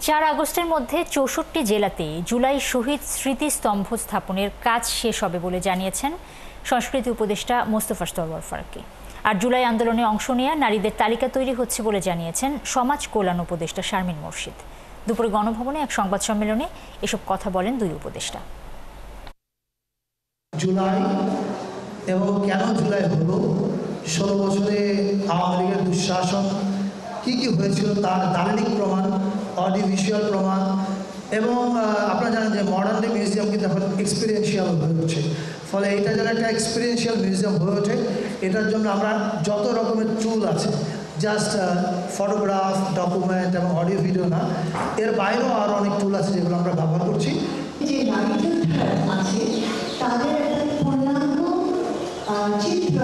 4 আগস্টের মধ্যে 64 জেলাতে জুলাই শহীদ স্মৃতিস্তম্ভ স্থাপনের কাজ শেষ হবে বলে জানিয়েছেন সংস্কৃতি উপদেষ্টা মোস্তফা সরওয়ার ফারুকী। আর জুলাই আন্দোলনে অংশ নেওয়া নারীদের তালিকা তৈরি হচ্ছে বলে জানিয়েছেন সমাজ কল্যাণ উপদেষ্টা শারমিন মোর্শেদ। দুপুরে গণভবনে এক সংবাদ সম্মেলনে এসব কথা বলেন দুই উপদেষ্টা। জুলাই এবং কেন জুলাই হলো, 16 বছরে আওয়ামী লীগের দুঃশাসন কী কী হয়েছিল তার দালিলিক প্রমাণ, অডিও ভিজুয়াল প্রমাণ, এবং আপনারা জানেন যে মডার্ন ডে মিউজিয়াম কিন্তু এখন এক্সপিরিয়েন্সিয়াল হয়ে উঠছে। ফলে এটা যেন একটা এক্সপিরিয়েন্সিয়াল মিউজিয়াম হয়ে ওঠে, এটার জন্য আমরা যত রকমের টুল আছে, জাস্ট ফটোগ্রাফ, ডকুমেন্ট এবং অডিও ভিডিও না, এর বাইরেও আরও অনেক টুল আছে যেগুলো আমরা ব্যবহার করছি। যে নারী যোদ্ধারা আছে তাদের একটা পূর্ণাঙ্গ চিত্র